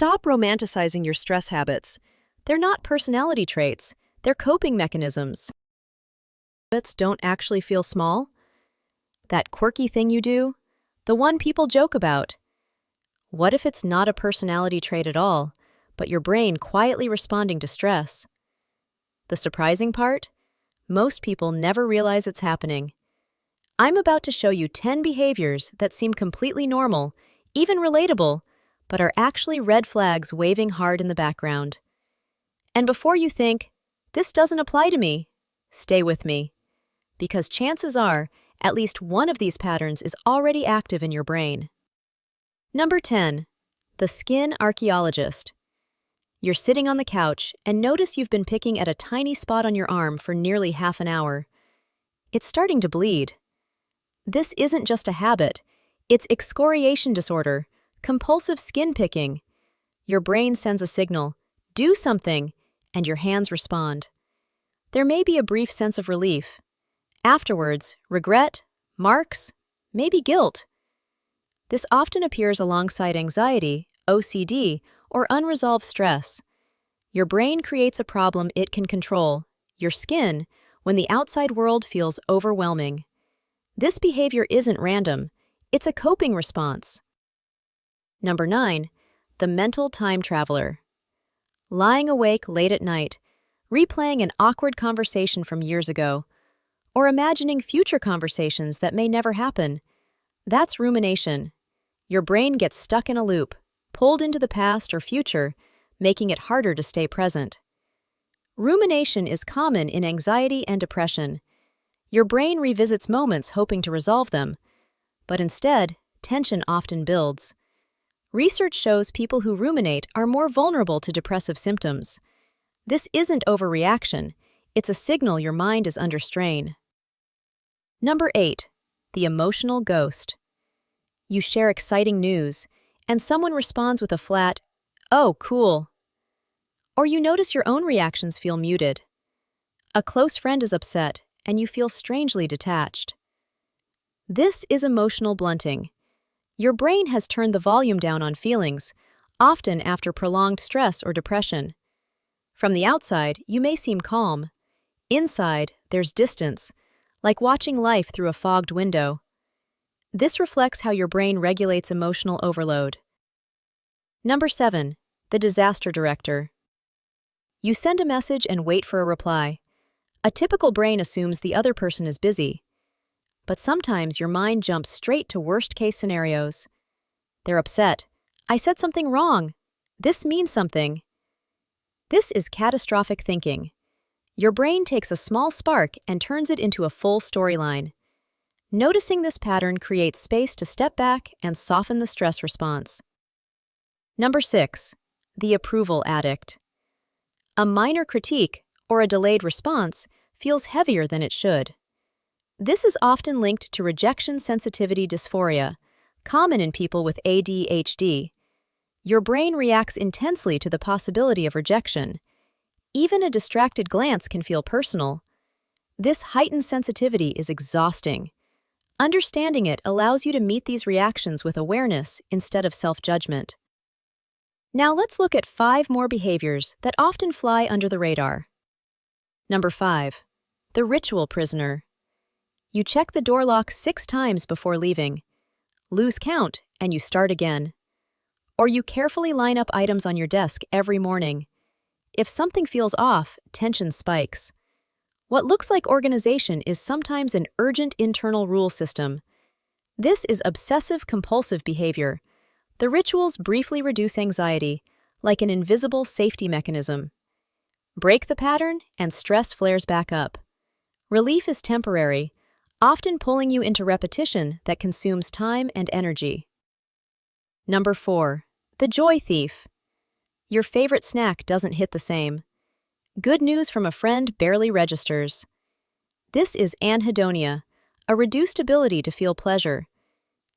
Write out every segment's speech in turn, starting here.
Stop romanticizing your stress habits. They're not personality traits, they're coping mechanisms. Habits don't actually feel small. That quirky thing you do, the one people joke about. What if it's not a personality trait at all, but your brain quietly responding to stress? The surprising part? Most people never realize it's happening. I'm about to show you 10 behaviors that seem completely normal, even relatable, but are actually red flags waving hard in the background. And before you think, this doesn't apply to me, stay with me. Because chances are, at least one of these patterns is already active in your brain. Number 10. The skin archaeologist. You're sitting on the couch and notice you've been picking at a tiny spot on your arm for nearly half an hour. It's starting to bleed. This isn't just a habit, it's excoriation disorder, compulsive skin picking. Your brain sends a signal, do something, and your hands respond. There may be a brief sense of relief. Afterwards, regret, marks, maybe guilt. This often appears alongside anxiety, OCD, or unresolved stress. Your brain creates a problem it can control, your skin, when the outside world feels overwhelming. This behavior isn't random, it's a coping response. Number 9. The mental time traveler. Lying awake late at night, replaying an awkward conversation from years ago, or imagining future conversations that may never happen. That's rumination. Your brain gets stuck in a loop, pulled into the past or future, making it harder to stay present. Rumination is common in anxiety and depression. Your brain revisits moments hoping to resolve them, but instead, tension often builds. Research shows people who ruminate are more vulnerable to depressive symptoms. This isn't overreaction, it's a signal your mind is under strain. Number 8. The emotional ghost. You share exciting news, and someone responds with a flat, "Oh, cool." Or you notice your own reactions feel muted. A close friend is upset, and you feel strangely detached. This is emotional blunting. Your brain has turned the volume down on feelings, often after prolonged stress or depression. From the outside, you may seem calm. Inside, there's distance, like watching life through a fogged window. This reflects how your brain regulates emotional overload. Number 7. The disaster director. You send a message and wait for a reply. A typical brain assumes the other person is busy. But sometimes your mind jumps straight to worst-case scenarios. They're upset. "I said something wrong. This means something." This is catastrophic thinking. Your brain takes a small spark and turns it into a full storyline. Noticing this pattern creates space to step back and soften the stress response. Number 6. The approval addict. A minor critique, or a delayed response, feels heavier than it should. This is often linked to rejection sensitivity dysphoria, common in people with ADHD. Your brain reacts intensely to the possibility of rejection. Even a distracted glance can feel personal. This heightened sensitivity is exhausting. Understanding it allows you to meet these reactions with awareness instead of self-judgment. Now let's look at 5 more behaviors that often fly under the radar. Number 5. The ritual prisoner. You check the door lock 6 times before leaving. Lose count, and you start again. Or you carefully line up items on your desk every morning. If something feels off, tension spikes. What looks like organization is sometimes an urgent internal rule system. This is obsessive-compulsive behavior. The rituals briefly reduce anxiety, like an invisible safety mechanism. Break the pattern, and stress flares back up. Relief is temporary, often pulling you into repetition that consumes time and energy. Number 4. The joy thief. Your favorite snack doesn't hit the same. Good news from a friend barely registers. This is anhedonia, a reduced ability to feel pleasure.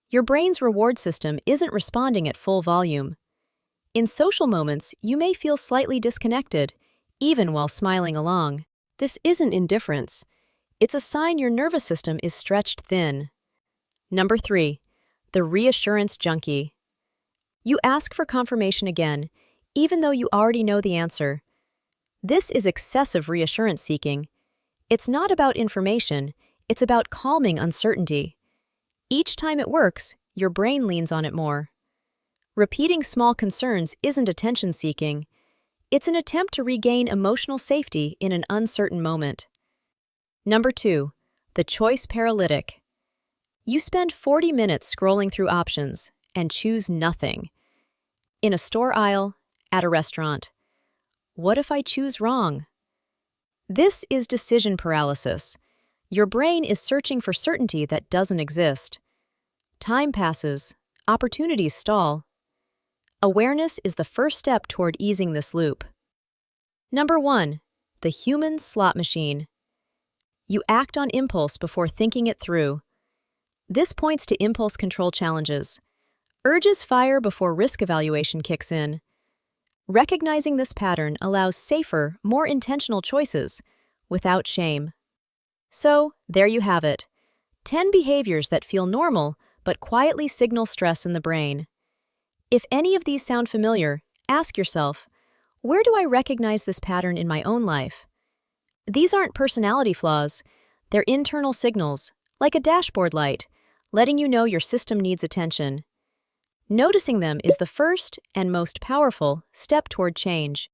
Your brain's reward system isn't responding at full volume. In social moments, you may feel slightly disconnected, even while smiling along. This isn't indifference. It's a sign your nervous system is stretched thin. Number 3. The reassurance junkie. You ask for confirmation again, even though you already know the answer. This is excessive reassurance seeking. It's not about information, it's about calming uncertainty. Each time it works, your brain leans on it more. Repeating small concerns isn't attention seeking. It's an attempt to regain emotional safety in an uncertain moment. Number 2, the choice paralytic. You spend 40 minutes scrolling through options and choose nothing. In a store aisle, at a restaurant. What if I choose wrong? This is decision paralysis. Your brain is searching for certainty that doesn't exist. Time passes, opportunities stall. Awareness is the first step toward easing this loop. Number 1, the human slot machine. You act on impulse before thinking it through. This points to impulse control challenges. Urges fire before risk evaluation kicks in. Recognizing this pattern allows safer, more intentional choices without shame. So, there you have it. 10 behaviors that feel normal but quietly signal stress in the brain. If any of these sound familiar, ask yourself, where do I recognize this pattern in my own life? These aren't personality flaws, they're internal signals, like a dashboard light, letting you know your system needs attention. Noticing them is the first and most powerful step toward change.